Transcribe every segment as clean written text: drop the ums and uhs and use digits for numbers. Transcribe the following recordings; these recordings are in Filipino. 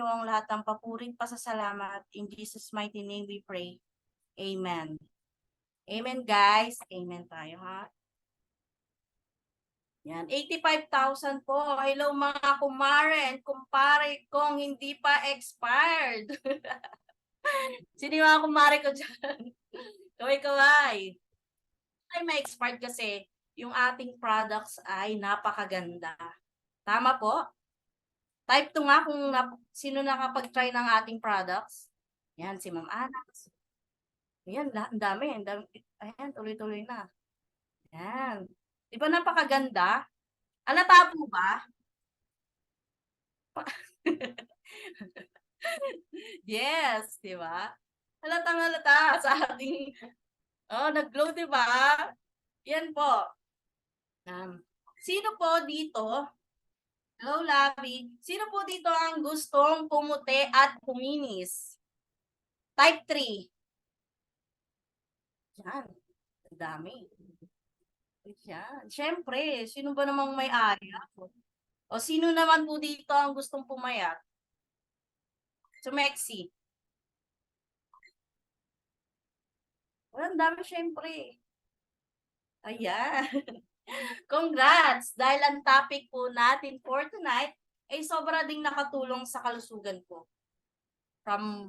ang lahat ng papuring pasasalamat. In Jesus' mighty name we pray. Amen. Amen, guys. Amen tayo, ha? Yan, 85,000 po. Hello mga kumare and kumpare kong hindi pa expired. Sino yung mga kumare ko dyan? Kaway-kaway. Ay, may expired kasi yung ating products ay napakaganda. Tama po? Type 2 nga kung sino nakapag-try ng ating products. Yan, si Ma'am Anax. Ayan, ang dami. Ayan, tuloy-tuloy na. Ayan. Di ba napakaganda? Halata po ba? Yes, di ba? Halatang halata sa ating, nag-glow, di ba? Yan po. Sino po dito? Hello, Labi. Sino po dito ang gustong pumuti at kuminis? Type 3. Yan. Ang dami. Yan. Siyempre, sino ba namang may-ari? O sino naman po dito ang gustong pumayat? Sumexy. Well, ang dami siyempre. Ayan. Congrats! Dahil ang topic po natin for tonight ay sobra ding nakatulong sa kalusugan ko. From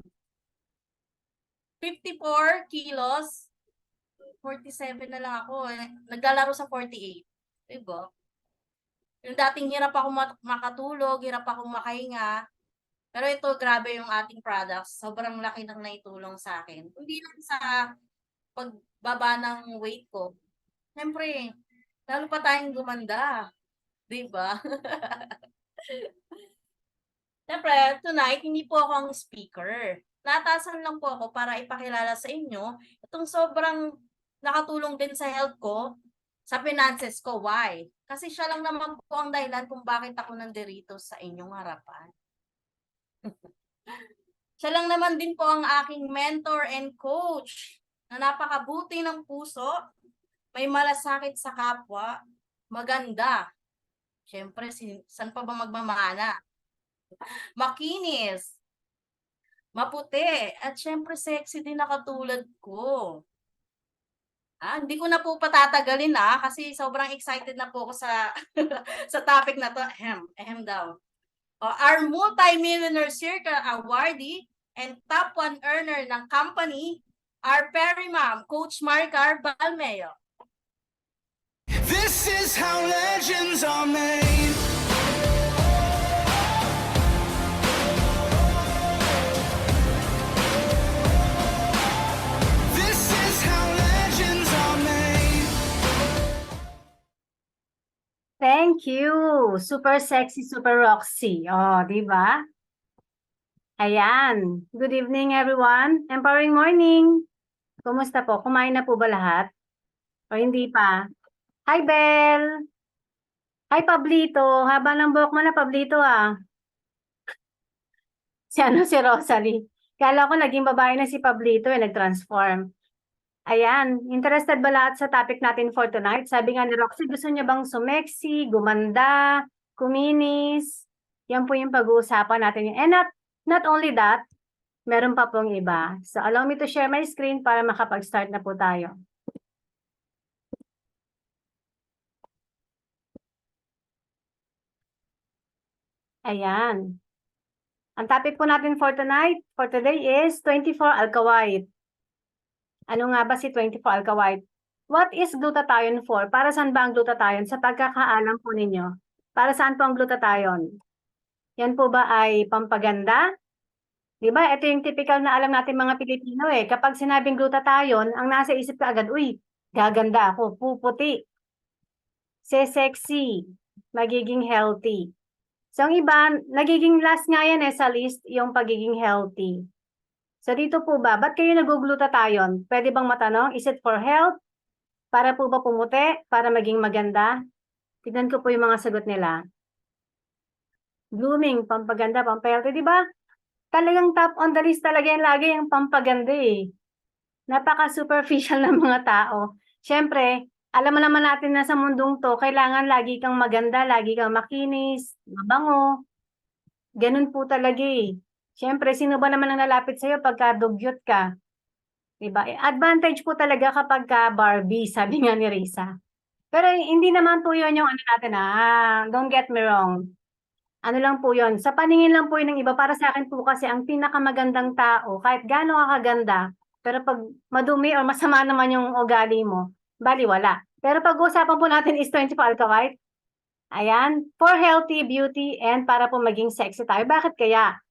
54 kilos, 47 na lang ako. Naglalaro sa 48. Diba? Yung dating hirap ako makatulog, hirap ako makahinga. Pero ito, grabe yung ating products. Sobrang laki ng naitulong sa akin. Hindi lang sa pagbaba ng weight ko. Siyempre, lalo pa tayong gumanda. Diba? Siyempre, tonight, hindi po ako ang speaker. Natasan lang po ako para ipakilala sa inyo itong sobrang nakatulong din sa health ko, sa finances ko. Why? Kasi siya lang naman po ang dahilan kung bakit ako nandirito sa inyong harapan. Siya lang naman din po ang aking mentor and coach na napakabuti ng puso, may malasakit sa kapwa, maganda. Siyempre, saan pa ba magmamana? Makinis, maputi, at siyempre sexy din na katulad ko. Hindi ko na po patatagalin kasi sobrang excited na po ako sa sa topic na to. Daw. Our multi-millionaire circle awardee and top 1 earner ng company, our Perry Ma'am, Coach Maricar Balmeo. This is how legends are made. This is how legends are made. Thank you. Super sexy, super Roxy. Oh, di ba? Ayan. Good evening, everyone. Empowering morning. Kumusta po? Kumain na po ba lahat? O hindi pa? Hi, Belle. Hi, Pablito. Haba ng buhok mo na, Pablito, Si Rosalie. Kala ko naging babae na si Pablito, nag-transform. Ayan, interested ba lahat sa topic natin for tonight? Sabi nga ni Roxy, gusto niya bang sumexy, gumanda, kuminis? Yan po yung pag-uusapan natin. And not only that, meron pa pong iba. So allow me to share my screen para makapag-start na po tayo. Ayan. Ang topic po natin for today is 24-alka-white. Ano nga ba si 24-alka-white? What is glutathione for? Para saan ba ang glutathione? Sa pagkakaalam po ninyo. Para saan po ang glutathione? Yan po ba ay pampaganda? Diba? Ito yung typical na alam natin mga Pilipino eh. Kapag sinabing glutathione, ang nasa isip ka agad, uy, gaganda ako, puputi, sexy, magiging healthy. So, ang iba, nagiging last nga yan sa list, yung pagiging healthy. So, dito po ba, ba't kayo nag-glutathione? Pwede bang matanong, is it for health? Para po ba pumuti? Para maging maganda? Tignan ko po yung mga sagot nila. Blooming, pampaganda, pamphealthy, di ba? Talagang top on the list talaga yan lagi yung pampaganda eh. Napaka-superficial ng mga tao. Siyempre, alam mo naman natin na sa mundong to, kailangan lagi kang maganda, lagi kang makinis, mabango. Ganun po talaga eh. Siyempre, sino ba naman ang lalapit sa'yo pagka dugyot ka? Diba? Advantage po talaga kapag ka Barbie, sabi nga ni Risa. Pero hindi naman po yun yung ano natin don't get me wrong. Ano lang po yun, sa paningin lang po yun ng iba. Para sa akin po kasi ang pinakamagandang tao, kahit gaano ka kaganda, pero pag madumi or masama naman yung ugali mo, baliwala. Pero pag-uusapan po natin is 24 Alkawite. Ayan, for healthy beauty and para po maging sexy tayo. Bakit kaya?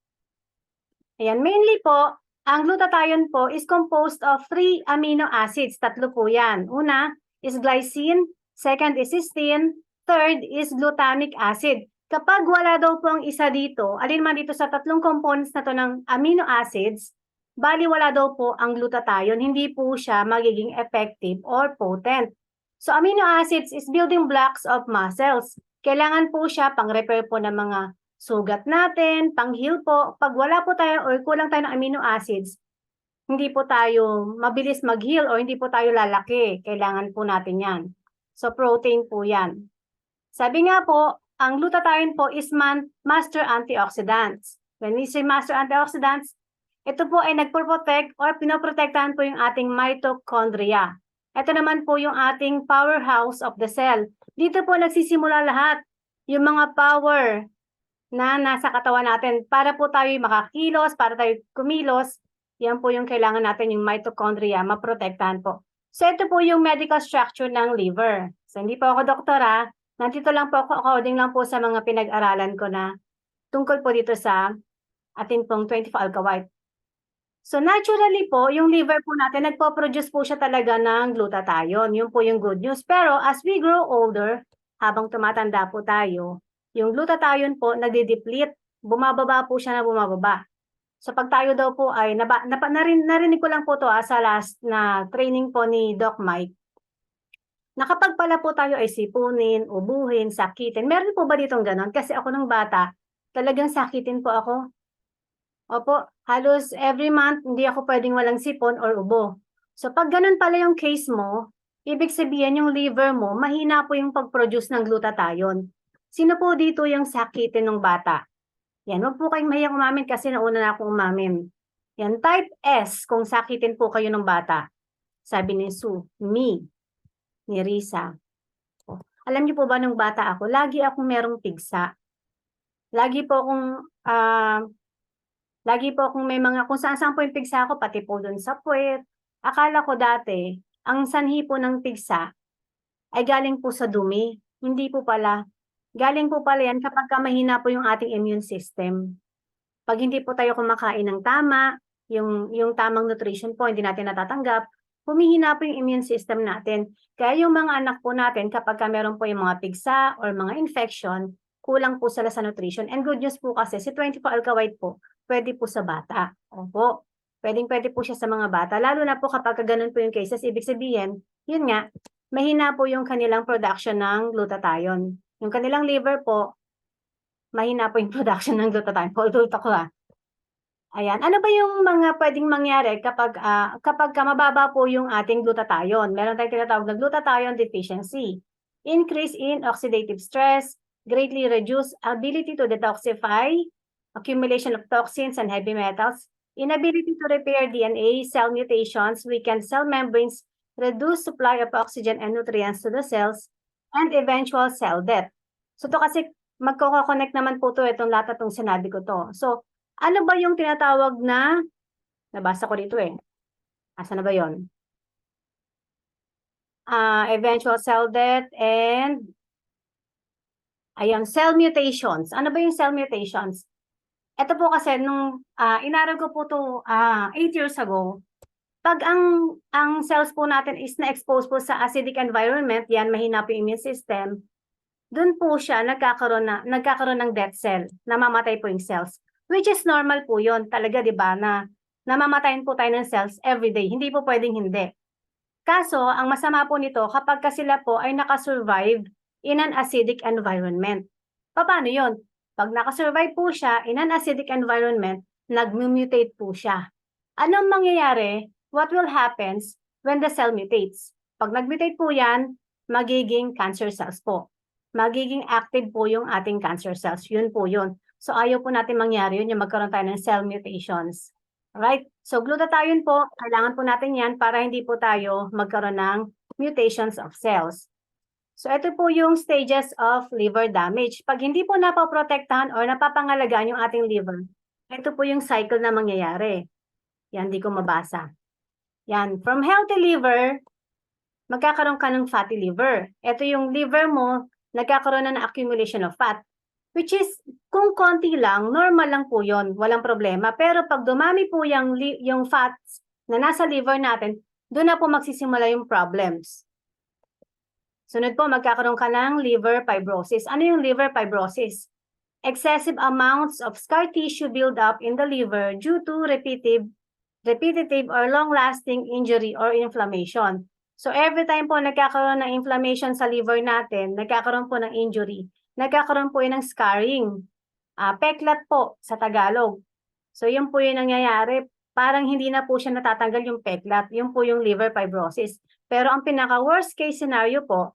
Ayan, mainly po, ang glutathione po is composed of 3 amino acids. Tatlo po yan. Una is glycine, second is cysteine, third is glutamic acid. Kapag wala daw po ang isa dito, alin man dito sa tatlong components na to ng amino acids, bali wala daw po ang glutathione, hindi po siya magiging effective or potent. So amino acids is building blocks of muscles. Kailangan po siya pang-repair po ng mga sugat natin, pang-heal po. Pag wala po tayo or kulang tayo ng amino acids, hindi po tayo mabilis mag-heal or hindi po tayo lalaki. Kailangan po natin yan. So protein po yan. Sabi nga po, ang glutathione po is master antioxidants. When we say master antioxidants, ito po ay nagpo-protect or pinoprotektahan po yung ating mitochondria. Ito naman po yung ating powerhouse of the cell. Dito po nagsisimula lahat yung mga power na nasa katawan natin para po tayo makakilos, para tayo kumilos. Yan po yung kailangan natin, yung mitochondria, maprotektahan po. So ito po yung medical structure ng liver. So hindi po ako doktora, nandito lang po ako according lang po sa mga pinag-aralan ko na tungkol po dito sa ating pong 24 Alkawite. So naturally po, yung liver po natin, nagpo-produce po siya talaga ng glutathione. Yun po yung good news. Pero as we grow older, habang tumatanda po tayo, yung glutathione po nagde-deplete. Bumababa po siya na bumababa. So pag tayo daw po ay, narinig ko lang po to sa last na training po ni Doc Mike, na kapag pala po tayo ay sipunin, ubuhin, sakitin, meron po ba ditong ganon? Kasi ako nung bata, talagang sakitin po ako. Opo, halos every month, hindi ako pwedeng walang sipon or ubo. So pag ganun pala yung case mo, ibig sabihin yung liver mo, mahina po yung pag-produce ng glutathione. Sino po dito yung sakitin ng bata? Yan, huwag po kayong mahiyang umamin kasi nauna na akong umamin. Yan, type S, kung sakitin po kayo ng bata. Sabi ni Sue, me, ni Risa. Alam niyo po ba nung bata ako, lagi akong merong pigsa. Lagi po akong may mga, kung saan po yung pigsa ko, pati po dun sa puwet. Akala ko dati, ang sanhi po ng pigsa ay galing po sa dumi. Hindi po pala. Galing po pala yan kapag mahina po yung ating immune system. Pag hindi po tayo kumakain ng tama, yung tamang nutrition po, hindi natin natatanggap, humihina po yung immune system natin. Kaya yung mga anak po natin, kapag meron po yung mga pigsa or mga infection, kulang po sila sa nutrition. And good news po kasi, si 24 Alkawite po, pwede po sa bata. Opo, pwede po siya sa mga bata. Lalo na po kapag ganun po yung cases, ibig sabihin, yun nga, mahina po yung kanilang production ng glutathione. Yung kanilang liver po, mahina po yung production ng glutathione. Hold ako Ayan. Ano ba yung mga pwedeng mangyari kapag mababa po yung ating glutathione? Meron tayong tinatawag na glutathione deficiency. Increase in oxidative stress, greatly reduce ability to detoxify, accumulation of toxins and heavy metals, inability to repair DNA, cell mutations, weakened cell membranes, reduced supply of oxygen and nutrients to the cells, and eventual cell death. So to kasi magko-connect naman po to itong lahat itong sinabi ko to. So ano ba yung tinatawag na, nabasa ko dito asa na ba yon? Eventual cell death and ayun, cell mutations. Ano ba yung cell mutations? Ito po kasi nung inaral ko po to 8 years ago, pag ang cells po natin is na-expose po sa acidic environment, yan mahina po yung immune system, dun po siya nagkakaroon ng death cell, namamatay po yung cells. Which is normal po yun, talaga 'di ba, na namamatayin po tayo ng cells every day. Hindi po pwedeng hindi. Kaso, ang masama po nito, kapag sila po ay nakasurvive in an acidic environment. Paano yun? Pag nakasurvive po siya in an acidic environment, nag-mutate po siya. Anong mangyayari? What will happen when the cell mutates? Pag nag-mutate po yan, magiging cancer cells po. Magiging active po yung ating cancer cells. Yun po yun. So ayaw po natin mangyari yun, yung magkaroon tayo ng cell mutations. Alright? So glutathione po, kailangan po natin yan para hindi po tayo magkaroon ng mutations of cells. So ito po yung stages of liver damage. Pag hindi po napaprotektahan or napapangalagaan yung ating liver, ito po yung cycle na mangyayari. Yan, di ko mabasa. Yan, from healthy liver, magkakaroon ka ng fatty liver. Ito yung liver mo, nagkakaroon na ng accumulation of fat. Which is, kung konti lang, normal lang po yon, walang problema. Pero pag dumami po yung fats na nasa liver natin, doon na po magsisimula yung problems. Sunod po, magkakaroon ka ng liver fibrosis. Ano yung liver fibrosis? Excessive amounts of scar tissue build up in the liver due to repetitive or long-lasting injury or inflammation. So every time po nagkakaroon ng inflammation sa liver natin, nagkakaroon po ng injury, nagkakaroon po yun ng scarring. Peklat po sa Tagalog. So yun po yung nangyayari. Parang hindi na po siya natatanggal yung peklat. Yun po yung liver fibrosis. Pero ang pinaka-worst case scenario po,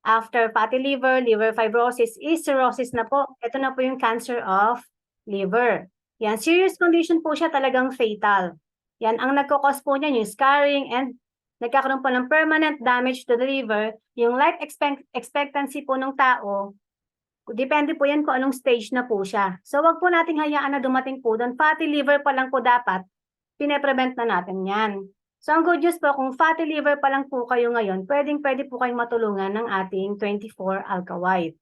after fatty liver, liver fibrosis, is cirrhosis na po. Ito na po yung cancer of liver. Yan, serious condition po siya, talagang fatal. Yan, ang nagkakos po niyan, yung scarring and nagkakaroon po ng permanent damage to the liver. Yung life expectancy po ng tao, depende po yan kung anong stage na po siya. So, wag po nating hayaan na dumating po doon. Fatty liver pa lang po dapat, pine-prevent na natin yan. So, ang good news po, kung fatty liver pa lang po kayo ngayon, pwede po kayong matulungan ng ating 24-alka white.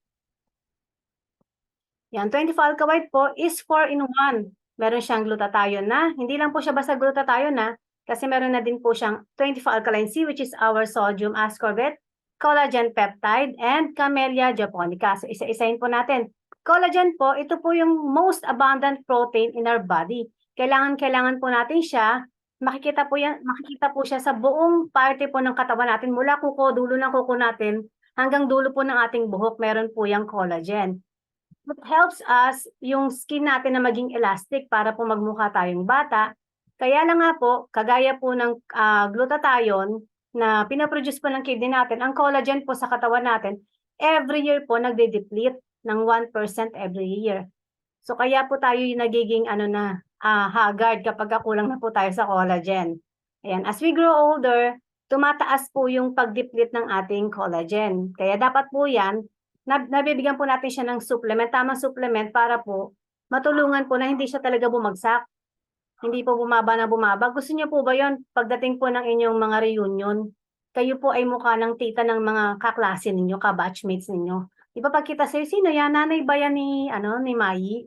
Yan, 24-alka white po is 4-in-1. Meron siyang glutathione na. Hindi lang po siya basta glutathione na, kasi meron na din po siyang 24-alkaline C, which is our sodium ascorbate, collagen peptide, and Camellia japonica. So, isa-isahin po natin. Collagen po, ito po yung most abundant protein in our body. Kailangan po natin siya. Makikita po siya sa buong parte po ng katawan natin, mula kuko, dulo ng kuko natin, hanggang dulo po ng ating buhok, meron po yung collagen. It helps us yung skin natin na maging elastic para po magmukha tayong bata. Kaya lang nga po, kagaya po ng glutathione na pinaproduce po ng kidney natin, ang collagen po sa katawan natin, every year po nagde-deplete ng 1% every year. So kaya po tayo yung nagiging haggard kapag kulang na po tayo sa collagen. Ayan, as we grow older, tumataas po yung pag-deplete ng ating collagen. Kaya dapat po yan, nabibigyan po natin siya ng supplement, tamang supplement para po matulungan po na hindi siya talaga bumagsak. Hindi po bumaba na bumaba. Gusto niyo po ba yon pagdating po ng inyong mga reunion? Kayo po ay mukha ng tita ng mga kaklase ninyo, ka-batchmates ninyo. Di ba pagkita sa'yo, sino yan? Nanay ba yan ni Mai?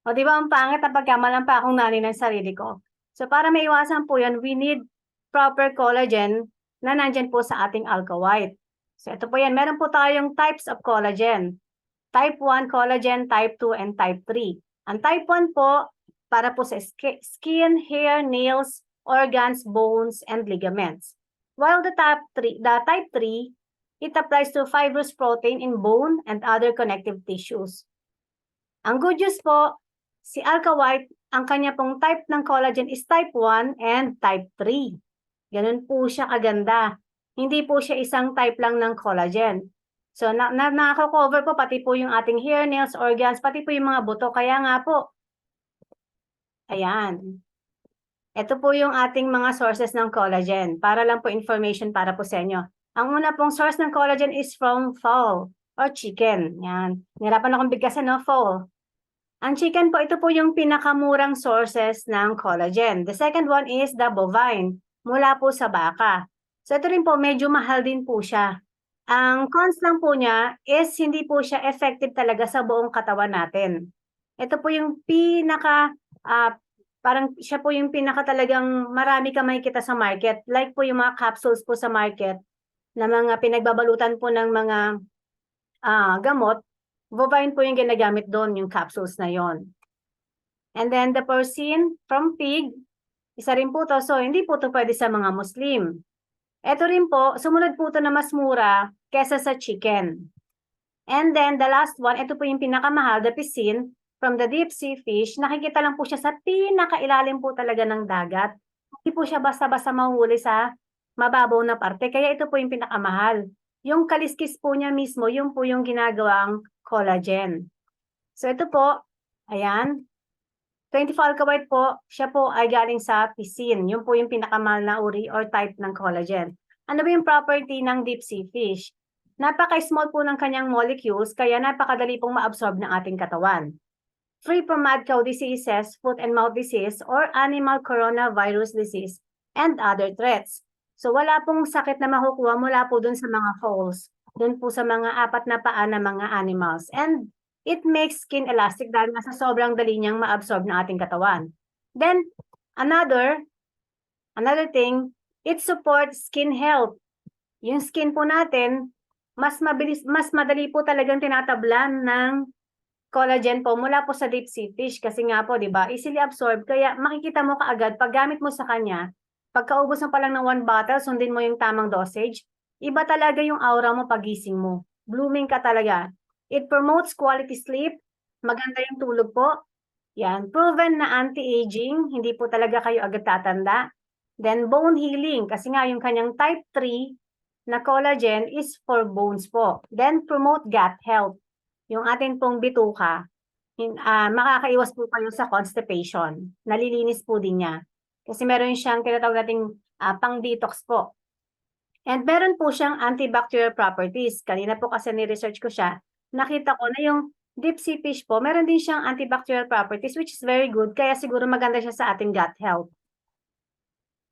O di ba ang pangit na pagkamalan pa akong nanay ng sarili ko. So para maiwasan po yan, we need proper collagen na nandyan po sa ating alka white. So ito po yan, meron po tayong types of collagen. Type 1 collagen, type 2, and type 3. Ang type 1 po, para po sa skin, hair, nails, organs, bones, and ligaments. While the type 3, it applies to fibrous protein in bone and other connective tissues. Ang good news po, si alka white, ang kanya pong type ng collagen is type 1 and type 3. Ganun po siya kaganda. Hindi po siya isang type lang ng collagen. So, nakaka-cover po pati po yung ating hair, nails, organs, pati po yung mga buto. Kaya nga po, ayan. Ito po yung ating mga sources ng collagen. Para lang po information para po sa inyo. Ang una pong source ng collagen is from fowl or chicken. Yan. Nirapan akong bigkasan, no? Fowl. Ang chicken po, ito po yung pinakamurang sources ng collagen. The second one is the bovine, mula po sa baka. So ito rin po, medyo mahal din po siya. Ang cons lang po niya is hindi po siya effective talaga sa buong katawan natin. Ito po yung parang siya po yung talagang marami ka makikita sa market. Like po yung mga capsules po sa market na mga pinagbabalutan po ng mga gamot. Bovine po yung ginagamit doon, yung capsules na yon. And then the porcine from pig, isa rin po to. So, hindi po to pwede sa mga Muslim. Ito rin po, sumunod po to na mas mura kesa sa chicken. And then the last one, ito po yung pinakamahal, the piscine from the deep sea fish. Nakikita lang po siya sa pinakailalim po talaga ng dagat. Hindi po siya basta-basta mahuli sa mababaw na parte. Kaya ito po yung pinakamahal. Yung kaliskis po niya mismo, yung po yung ginagawang collagen. So ito po, Ayan. 24-alka white po, siya po ay galing sa piscine. Yun po yung pinakamahal na uri or type ng collagen. Ano ba yung property ng deep sea fish? Napaka-small po ng kanyang molecules, kaya napakadali pong ma-absorb ng ating katawan. Free from mad cow diseases, foot and mouth disease, or animal coronavirus disease, and other threats. So wala pong sakit na makukuha mula po dun sa mga foals, dun po sa mga apat na paa na mga animals. And it makes skin elastic dahil nasa sobrang dali niyang ma-absorb ng ating katawan. Then, another thing, it supports skin health. Yung skin po natin, mas madali po talagang tinatablan ng collagen po mula po sa deep sea fish kasi nga po, di ba, easily absorb. Kaya makikita mo kaagad, pag gamit mo sa kanya, pagkaubos mo pa lang ng 1 bottle, sundin mo yung tamang dosage, iba talaga yung aura mo pagising mo. Blooming ka talaga. It promotes quality sleep, maganda yung tulog po. Yan, proven na anti-aging, hindi po talaga kayo agad tatanda. Then bone healing, kasi nga yung kanyang type 3 na collagen is for bones po. Then promote gut health. Yung atin pong bituka, makakaiwas po kayo sa constipation. Nalilinis po din niya. Kasi meron siyang tinatawag nating pang-detox po. And meron po siyang antibacterial properties. Kanina po kasi ni-research ko siya. Nakita ko na yung deep sea fish po, meron din siyang antibacterial properties which is very good. Kaya siguro maganda siya sa ating gut health.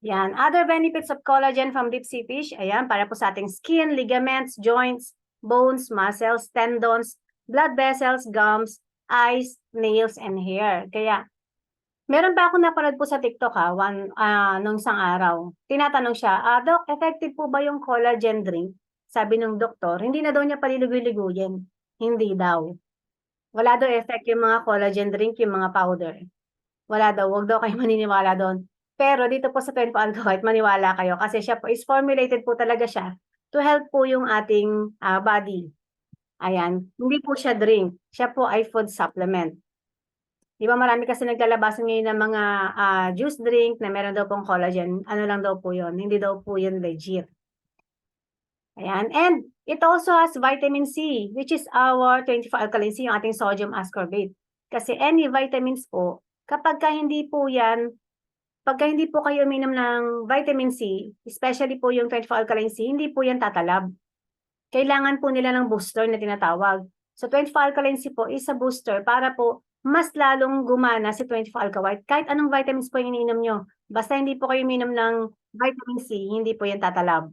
Yan. Other benefits of collagen from deep sea fish, ayan, para po sa ating skin, ligaments, joints, bones, muscles, tendons, blood vessels, gums, eyes, nails, and hair. Kaya, meron pa ako napanood po sa TikTok nung isang araw. Tinatanong siya, Doc, effective po ba yung collagen drink? Sabi ng doktor, hindi na daw niya paliligoy-ligoyin. Hindi daw. Wala daw effect yung mga collagen drink, yung mga powder. Wala daw, wag daw kayo maniniwala doon. Pero dito po sa 24-alka white, maniwala kayo kasi siya po is formulated po talaga siya to help po yung ating body. Ayan, hindi po siya drink. Siya po ay food supplement. Di ba marami kasi naglalabasan ngayon ng mga juice drink na meron daw pong collagen. Ano lang daw po yun? Hindi daw po yun legit. Ayan, and it also has vitamin C, which is our 24-alkaline C, yung ating sodium ascorbate. Kasi any vitamins po, pagka hindi po kayo uminom ng vitamin C, especially po yung 24-alkaline C, hindi po yan tatalab. Kailangan po nila ng booster na tinatawag. So 24-alkaline C po is a booster para po mas lalong gumana si 24-alka white. Kahit anong vitamins po yung iniinom nyo. Basta hindi po kayo uminom ng vitamin C, hindi po yan tatalab.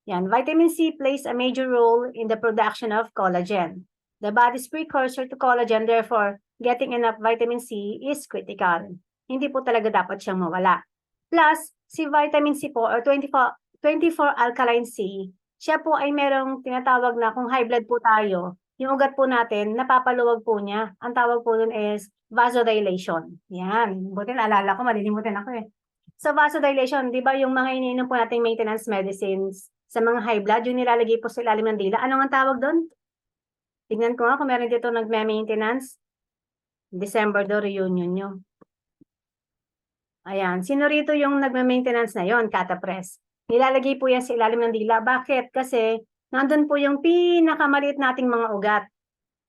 Yan, vitamin C plays a major role in the production of collagen. The body's precursor to collagen, therefore, getting enough vitamin C is critical. Hindi po talaga dapat siyang mawala. Plus, si vitamin C po or 24-alkaline C, siya po ay merong tinatawag na kung high blood po tayo, yung ugat po natin, napapaluwag po niya. Ang tawag po dun is vasodilation. Yan. Buti naalala ko, malilimutin ako eh. So vasodilation, di ba yung mga iniinom po nating maintenance medicines sa mga high blood, yung nilalagay po sa ilalim ng dila. Ano ang tawag doon? Tignan ko nga kung meron dito nagme-maintenance. December do reunion nyo. Ayan. Sino rito yung nagme-maintenance na yon? Catapress. Nilalagay po yan sa ilalim ng dila. Bakit? Kasi nandun po yung pinakamaliit nating mga ugat.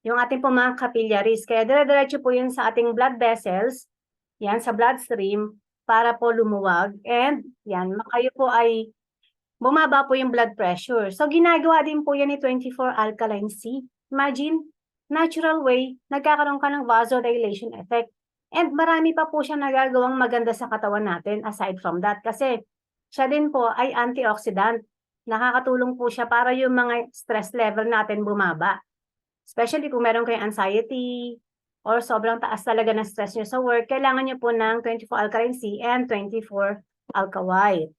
Yung ating po mga capillaries. Kaya dire-diretso po yun sa ating blood vessels. Yan, sa bloodstream para po lumuwag. And yan, kayo po ay bumaba po yung blood pressure. So ginagawa din po yan ni 24-alkaline C. Imagine, natural way, nagkakaroon ka ng vasodilation effect. And marami pa po siya nagagawang maganda sa katawan natin aside from that. Kasi siya din po ay antioxidant. Nakakatulong po siya para yung mga stress level natin bumaba. Especially kung meron kayong anxiety or sobrang taas talaga ng stress nyo sa work, kailangan nyo po ng 24-alkaline C and 24-alka white.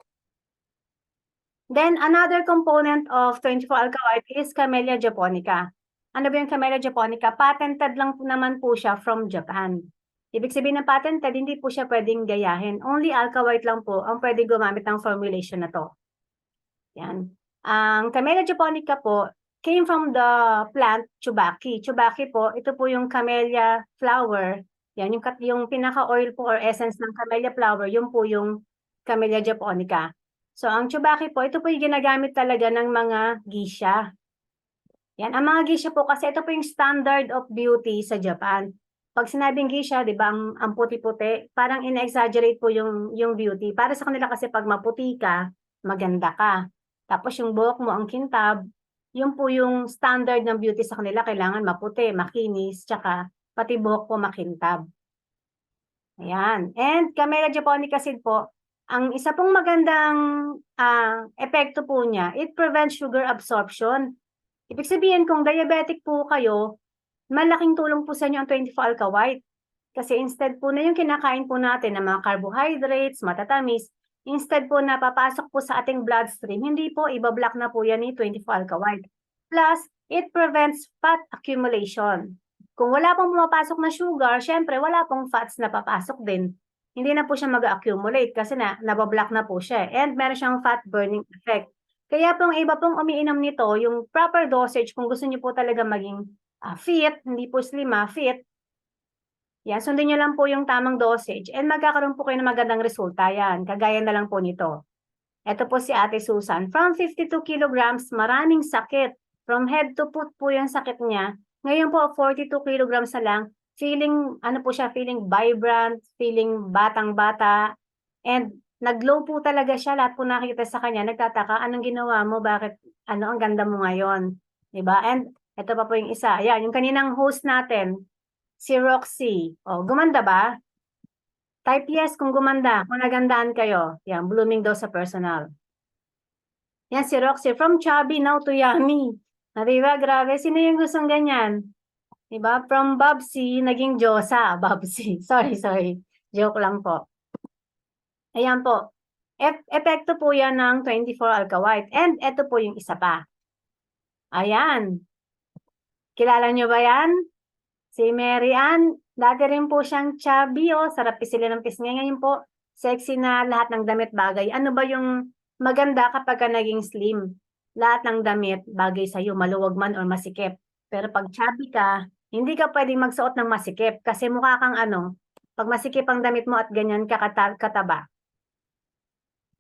Then, another component of 24-alka white is Camellia japonica. Ano ba yung Camellia japonica? Patented lang po naman po siya from Japan. Ibig sabihin ng patented, hindi po siya pwedeng gayahin. Only alka white lang po ang pwede gumamit ng formulation na to. Yan. Ang Camellia japonica po came from the plant Tsubaki. Tsubaki po, ito po yung camellia flower. Yan, yung pinaka-oil po or essence ng camellia flower, yun po yung Camellia japonica. So, ang Tsubaki po, ito po yung ginagamit talaga ng mga geisha. Yan, ang mga geisha po kasi ito po yung standard of beauty sa Japan. pag sinabing geisha, di ba, ang puti-puti, parang in-exaggerate po yung beauty. Para sa kanila kasi pag maputi ka, maganda ka. Tapos yung buhok mo, ang kintab, yun po yung standard ng beauty sa kanila. Kailangan maputi, makinis, tsaka pati buhok po makintab. Ayan. And Camellia japonica seed po, ang isa pong magandang epekto po niya, it prevents sugar absorption. Ibig sabihin, kung diabetic po kayo, malaking tulong po sa inyo ang 24-alka white. Kasi instead po na yung kinakain po natin ng mga carbohydrates, matatamis, instead po na papasok po sa ating bloodstream, hindi po, ibablock na po yan ni 24-alka white. Plus, it prevents fat accumulation. Kung wala pong pumapasok na sugar, syempre wala pong fats na papasok din. Hindi na po siya mag-accumulate kasi nabablock na po siya. And meron siyang fat burning effect. Kaya pong iba pong umiinom nito, yung proper dosage, kung gusto niyo po talaga maging fit, hindi po slim, fit, yan, sundin nyo lang po yung tamang dosage and magkakaroon po kayo ng magandang resulta yan. Kagaya na lang po nito. Ito po si Ate Susan. From 52 kilograms, maraming sakit. From head to foot po yung sakit niya. Ngayon po, 42 kilograms na lang. Feeling, ano po siya, feeling vibrant, feeling batang-bata. And nag-glow po talaga siya. Lahat po nakikita sa kanya. Nagtataka, anong ginawa mo? Bakit, ang ganda mo ngayon? Diba? And ito pa po yung isa. Ayan, yung kaninang host natin, si Roxy. O, gumanda ba? Type yes kung gumanda. Kung nagandaan kayo. Yan, blooming daw sa personal. Yan, si Roxy. From chubby now to yummy. Diba? Grabe. Sino yung gustong ganyan? Diba? From Babsy, naging Diyosa. Babsy. Sorry. Joke lang po. Ayan po. Epekto po yan ng 24-alka white. And ito po yung isa pa. Ayan. Kilala nyo ba yan? Si Mary Ann, dati rin po siyang chubby, sarap pisili ng pisngi. Ngayon po, sexy na lahat ng damit bagay. Ano ba yung maganda kapag ka naging slim? Lahat ng damit bagay sa'yo, maluwag man o masikip. Pero pag chubby ka, hindi ka pwedeng magsuot ng masikip kasi mukha kang pag masikip ang damit mo at ganyan ka kataba.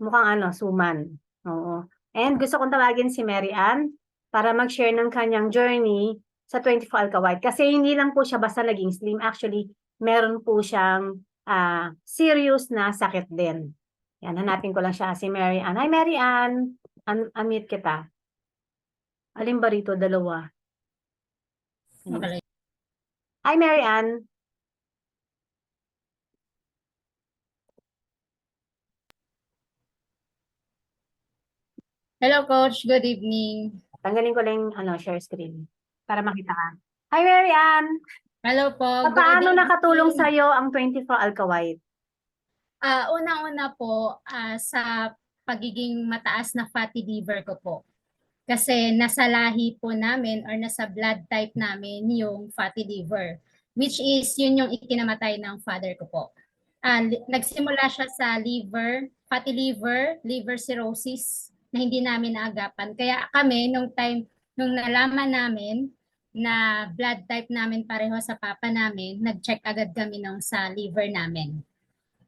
Mukhang suman. Oo. And gusto kong tawagin si Mary Ann para mag-share ng kanyang journey sa 24-alka white. Kasi hindi lang po siya basta naging slim. Actually, meron po siyang serious na sakit din. Yan, hanapin ko lang siya si Mary Ann. Hi, Mary Ann. Unmute kita. Alin ba rito? Dalawa. Okay. Hi, Mary Ann. Hello, Coach. Good evening. Tanggalin ko lang yung share screen para makita ka. Hi, Mary Ann. Hello po. Good Paano evening. nakatulong sa'yo ang 24-alka white? Una-una po sa pagiging mataas na fatty liver ko po. Kasi nasa lahi po namin or nasa blood type namin yung fatty liver. Which is yun yung ikinamatay ng father ko po. Nagsimula siya sa fatty liver, liver cirrhosis na hindi namin naagapan. Kaya kami nung nalaman namin na blood type namin pareho sa papa namin, nag-check agad kami sa liver namin.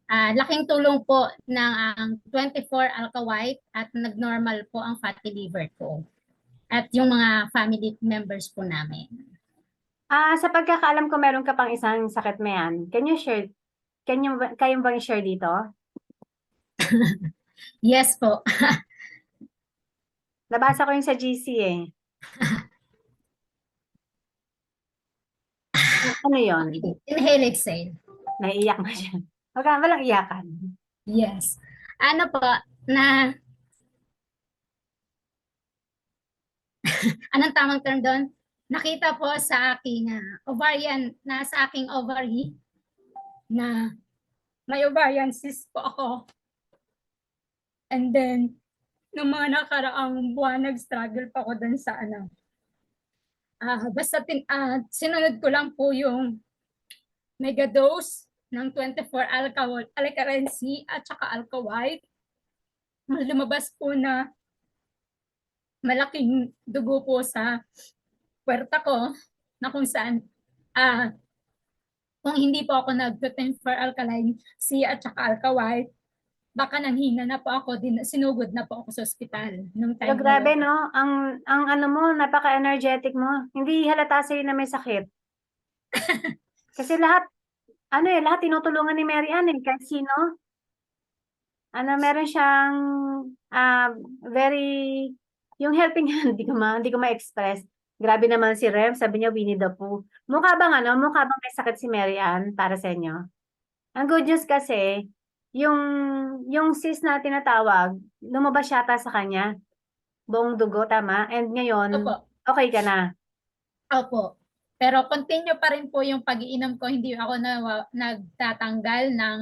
Laking tulong po ng ang 24-alka white at nag-normal po ang fatty liver ko. At yung mga family members po namin. Sa pagkakaalam ko, meron ka pang isang sakit na yan. Can you share? Kayong bang i-share dito? Yes po. Nabasa ko yung sa GC eh. Ano yun? Inhale, exhale. Naiiyak na siya. Walang iyakan. Yes. Ano po, anong tamang term doon? Nakita po sa aking ovarian, sa aking ovary, na may ovarian cyst po ako. And then, nung mga nakaraang buwan, nag-struggle pa ako dun sa basta sinunod ko lang po yung mega dose ng 24-alka C at saka alka white. Lumabas po na malaking dugo po sa puwerta ko na kung saan kung hindi po ako nag-24-alkaline C at saka alka white, baka nanghina na po ako, sinugod na po ako sa ospital nung time. Pero grabe, no? Ang mo, napaka-energetic mo. Hindi halata sa'yo na may sakit. Kasi lahat, lahat tinutulungan ni Mary Ann kahit sino. Meron siyang very, yung helping hand, hindi ko ma-express. Grabe naman si Rev, sabi niya Winnie the Pooh. Mukha bang may sakit si Mary Ann para sa inyo? Ang good news kasi, yung sis na tinatawag, lumabas yata sa kanya. Buong dugo, tama? And ngayon, Opo. okay ka na. Opo. Pero continue pa rin po yung pag-iinom ko. Hindi ako nagtatanggal ng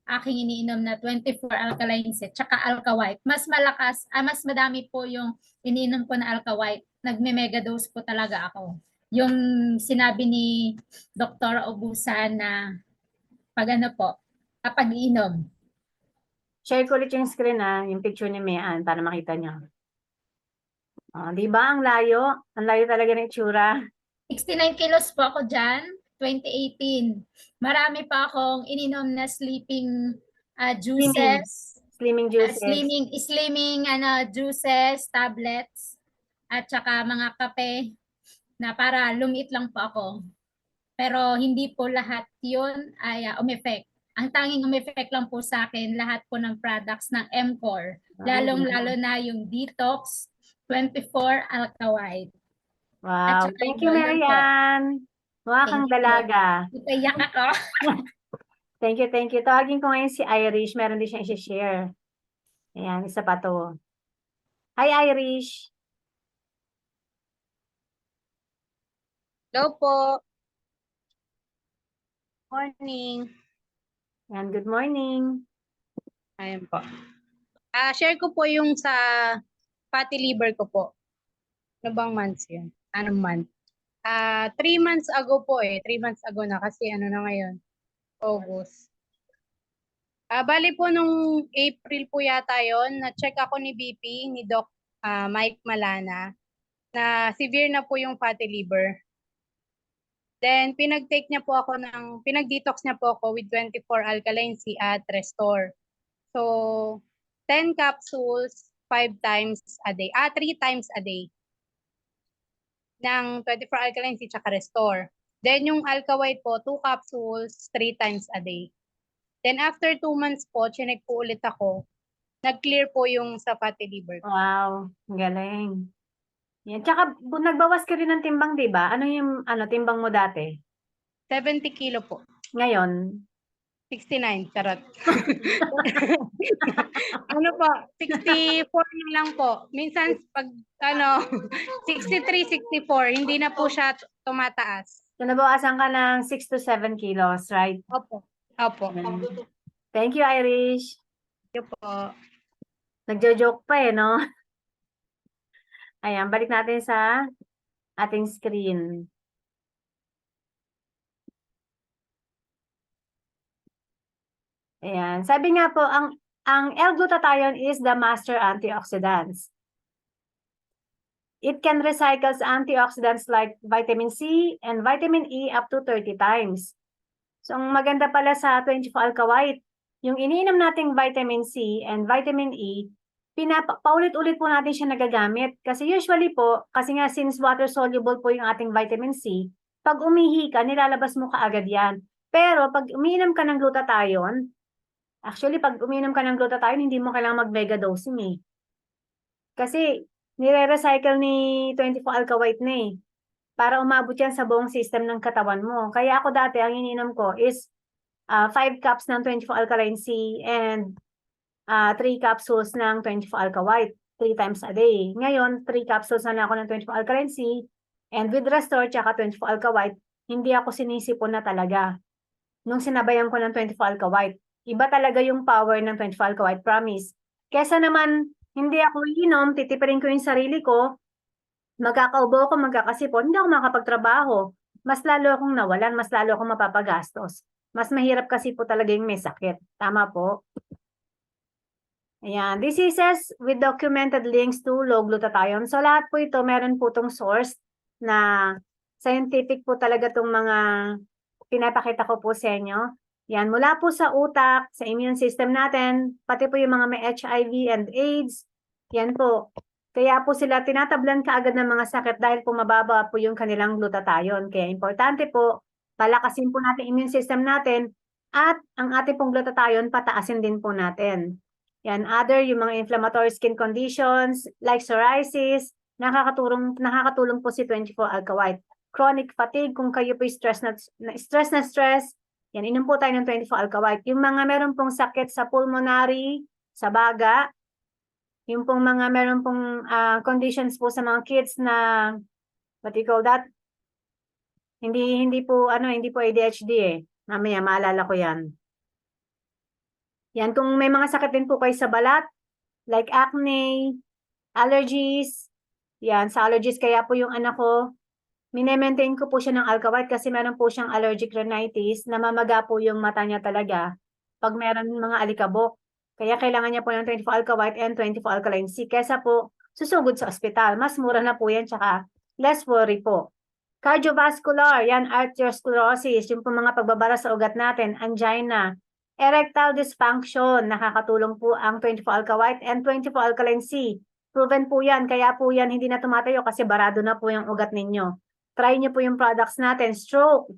aking iniinom na 24 alkaline set tsaka alka white. Mas malakas, mas madami po yung iniinom ko na alka white. Nagme-mega dose po talaga ako. Yung sinabi ni Dr. Obusan na kapag iinom. Share ko ulit yung screen yung picture ni Mayan para makita niyo. Di ba ang layo? Ang layo talaga ng itsura. 69 kilos po ako dyan, 2018. Marami pa akong ininom na sleeping juices, Slimming juices. slimming juices, tablets, at saka mga kape na para lumiit lang po ako. Pero hindi po lahat yun ay umeffect. Ang tanging umeffect lang po sa akin, lahat po ng products ng MCOR. Lalong-lalo na yung Detox 24 Alka White. Wow. At saka Thank you, yun Mary po. Ann. Mukha kang Thank you. dalaga. Ipayak ako. Thank you. Tawagin ko ngayon si Irish. Meron din siyang i-share. Ayan, isa pa to. Hi, Irish. Hello po. Morning. Ayan, good morning. Ayan po. Share ko po yung sa fatty liver ko po. Ano bang months yun? Anong month? 3 months ago po 3 months ago na kasi ano na ngayon? August. Bali po nung April po yata yon, na-check ako ni BP, ni Doc Mike Malana, na severe na po yung fatty liver. Then, pinag-detox niya po ako with 24 alkaline C at Restore. So, 10 capsules, 5 times a day. 3 times a day. Ng 24 alkaline C at Restore. Then, yung Alka White po, 2 capsules, 3 times a day. Then, after 2 months po, chinek po ulit ako. Nag-clear po yung sa fatty liver ko. Wow, ang galing. Yan. Tsaka, nagbawas ka rin ng timbang, di ba? Ano yung timbang mo dati? 70 kilo po. Ngayon? 69, charot. Ano po, 64 na lang po. Minsan, pag 63, 64, hindi na po siya tumataas. So, nabawasan ka ng 6 to 7 kilos, right? Opo. Opo. Thank you, Irish. Thank you po. Nagjo-joke pa no? Ayan, balik natin sa ating screen. Ayan. Sabi nga po, ang L-glutathione is the master antioxidants. It can recycle antioxidants like vitamin C and vitamin E up to 30 times. So, ang maganda pala sa 24 Alka White, yung iniinom nating vitamin C and vitamin E, paulit-ulit po natin siya nagagamit. Kasi usually po, kasi nga since water soluble po yung ating vitamin C, pag umihi ka, nilalabas mo kaagad yan. Pero pag umiinom ka ng glutathione, actually pag umiinom ka ng glutathione, hindi mo kailangan mag-mega dosing Kasi nire-recycle ni 24 Alka White na para umabot yan sa buong system ng katawan mo. Kaya ako dati, ang iniinom ko is 5 cups ng 24 alkaline C and 3 capsules ng 24 Alka White 3 times a day. Ngayon, 3 capsules na lang ako ng 24 alkaline C and with Restore tsaka 24 Alka White, hindi ako sinisipon na talaga nung sinabayan ko ng 24 Alka White. Iba talaga yung power ng 24 Alka White, promise. Kesa naman, hindi ako iinom, titipirin ko yung sarili ko, magkakaubo ako, magkakasipon, hindi ako makapagtrabaho. Mas lalo akong nawalan, mas lalo akong mapapagastos. Mas mahirap kasi po talaga yung may sakit. Tama po? Ayan. Diseases with documented links to low glutathione. So lahat po ito, meron po itong source na scientific po talaga itong mga pinapakita ko po sa inyo. Yan, mula po sa utak, sa immune system natin, pati po yung mga may HIV and AIDS. Yan po. Kaya po sila tinatablan kaagad ng mga sakit dahil po mababa po yung kanilang glutathione. Kaya importante po palakasin po natin immune system natin, at ang ating pong glutathione pataasin din po natin. Yan, other yung mga inflammatory skin conditions like psoriasis, nakakatulong po si 24-alka white. Chronic fatigue, kung kayo po stress, yan, inom po tayo ng 24-alka white. Yung mga meron pong sakit sa pulmonary, sa baga, yung pong mga meron pong conditions po sa mga kids na, what do you call that? Hindi po ADHD eh. Mamaya maalala ko yan. Yan, kung may mga sakit din po kayo sa balat, like acne, allergies, yan, sa allergies kaya po yung anak ko, minemaintain ko po siya ng alka white kasi meron po siyang allergic rhinitis, namamaga po yung mata niya talaga pag meron mga alikabok. Kaya kailangan niya po ng 24-alka white and 24-alkaline C kesa po susugod sa ospital. Mas mura na po yan, tsaka less worry po. Cardiovascular, yan, arteriosclerosis, yung po mga pagbabara sa ugat natin, angina, erectile dysfunction, nakakatulong po ang 24-alka white and 24-alkaline C. Proven po yan, kaya po yan hindi na tumatayo kasi barado na po yung ugat ninyo. Try nyo po yung products natin. Stroke,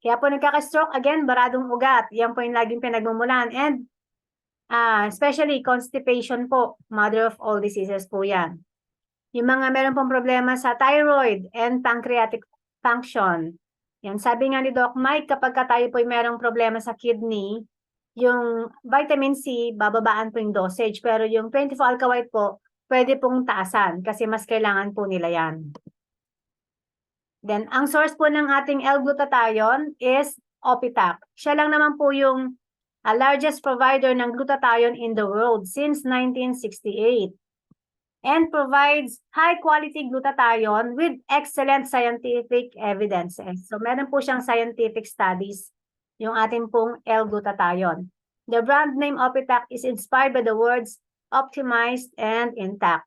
kaya po nagkaka-stroke, again, baradong ugat. Yan po yung laging pinagmumulan. And especially constipation po, mother of all diseases po yan. Yung mga meron pong problema sa thyroid and pancreatic function. Yan, sabi nga ni Doc Mike, kapag tayo po merong problema sa kidney, yung vitamin C, bababaan po yung dosage. Pero yung 24-alka white po, pwede pong taasan kasi mas kailangan po nila yan. Then, ang source po ng ating L-glutathione is Opitac. Siya lang naman po yung largest provider ng glutathione in the world since 1968. And provides high-quality glutathione with excellent scientific evidences. So, meron po siyang scientific studies, yung ating pong L-glutathione. The brand name Opitac is inspired by the words optimized and intact.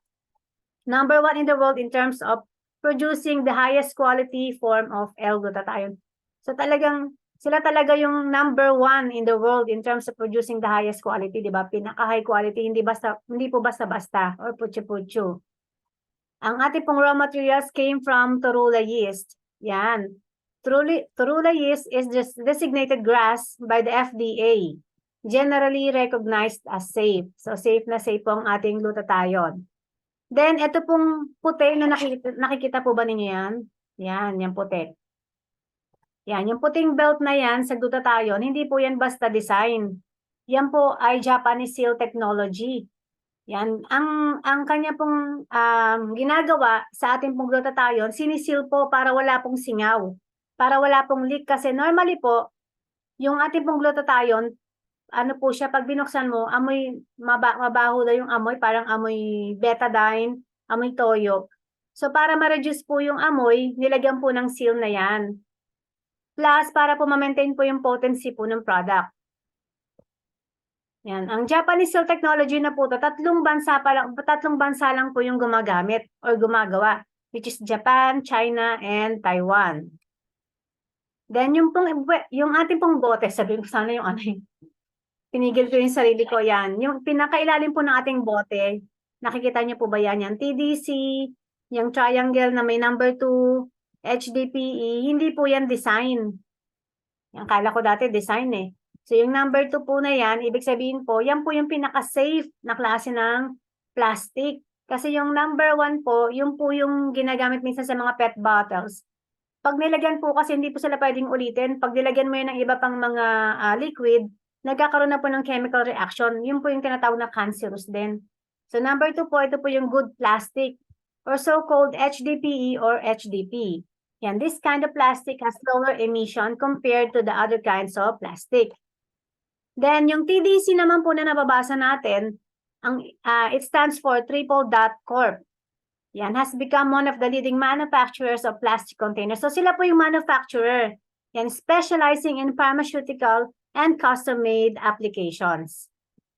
Number 1 in the world in terms of producing the highest quality form of L-glutathione. So, sila talaga yung number 1 in the world in terms of producing the highest quality, di ba? Pinaka-high quality, hindi po basta-basta or putyo-putyo. Ang ating pong raw materials came from torula yeast. Yan. Torula yeast is just designated GRAS by the FDA, generally recognized as safe. So, safe na safe po ang ating glutathione. Then, ito pong puti na nakikita po ba ninyo yan? Yan, yung puti. Yan, yung puting belt na yan sa glutathione, hindi po yan basta design. Yan po ay Japanese seal technology. Yan, ang kanya pong ginagawa sa ating pong glutathione, sinisil po para wala pong singaw, para wala pong leak. Kasi normally po, yung ating pong glutathione, ano po siya, pag binuksan mo, amoy, mabaho na yung amoy, parang amoy betadine, amoy toyo. So para ma-reduce po yung amoy, nilagyan po ng seal na yan. Plus, para po ma-maintain po yung potency po ng product. Yan. Ang Japanese seal technology na po ito, tatlong bansa lang po yung gumagamit or gumagawa, which is Japan, China, and Taiwan. Then, yung ating pong bote, sabihin ko sana yung ano yung, pinigil ko yung sarili ko yan. Yung pinakailalim po ng ating bote, nakikita niyo po ba yan? Yung TDC, yung triangle na may number 2, HDPE, hindi po yan design. Yung kala ko dati design eh. So yung number 2 po na yan, ibig sabihin po, yan po yung pinaka-safe na klase ng plastic. Kasi yung number 1 po, yung po yung ginagamit minsan sa mga pet bottles. Pag nilagyan po kasi hindi po sila pwedeng ulitin. Pag nilagyan mo yun ng iba pang mga liquid, nagkakaroon na po ng chemical reaction. Yun po yung tinatawag na cancerous din. So number 2 po, ito po yung good plastic or so-called HDPE or HDP. Yan, this kind of plastic has lower emission compared to the other kinds of plastic. Then, yung TDC naman po na nababasa natin, it stands for Triple Dot Corp. Yan, has become one of the leading manufacturers of plastic containers. So, sila po yung manufacturer. Yan, specializing in pharmaceutical and custom-made applications.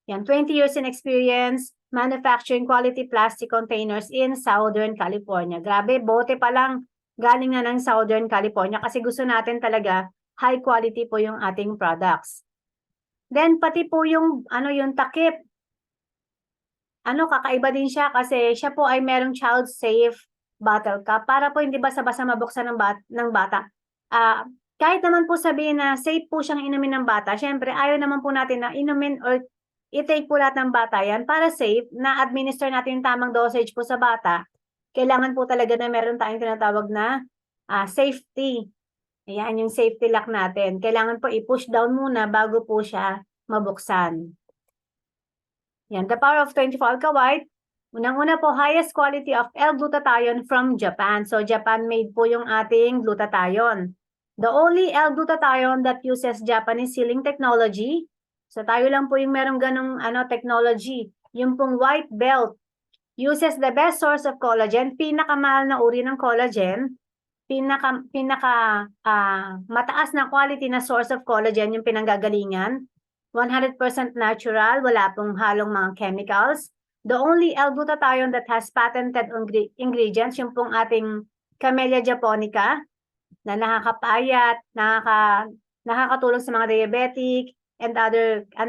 Yan, 20 years in experience, manufacturing quality plastic containers in Southern California. Grabe, bote pa lang galing na ng Southern California kasi gusto natin talaga high quality po yung ating products. Then pati po yung yung takip. Kakaiba din siya kasi siya po ay merong child safe bottle cap para po hindi basta-basta mabuksan ng bata. kahit naman po sabihin na safe po siyang inumin ng bata, syempre ayaw naman po natin na inumin or i-take po lahat ng bata yan para safe, na administer natin yung tamang dosage po sa bata. Kailangan po talaga na meron tayong tinatawag na safety. Ayan, yung safety lock natin. Kailangan po i-push down muna bago po siya mabuksan. Yan, the power of 24-alka white. Unang-una po, highest quality of L-glutathione from Japan. So, Japan-made po yung ating glutathione. The only L-glutathione that uses Japanese sealing technology. So, tayo lang po yung merong ganong technology. Yung pong white belt uses the best source of collagen. Pinakamahal na uri ng collagen. Mataas na quality na source of collagen yung pinanggagalingan. 100% natural, wala pong halong mga chemicals. The only L-glutathione that has patented ingredients, yung pong ating Camellia japonica, na nakakapayat, nakakatulong sa mga diabetic, and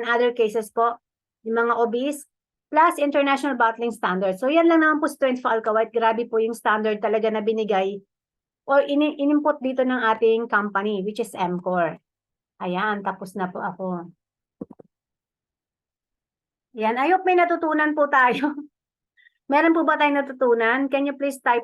other cases po, yung mga obese, plus international bottling standards. So yan lang naman po sa 24-alka white. Grabe po yung standard talaga na binigay or inimput dito ng ating company, which is Emcor. Ayan, tapos na po ako. Yan, I hope may natutunan po tayo. Meron po ba tayong natutunan? Can you please type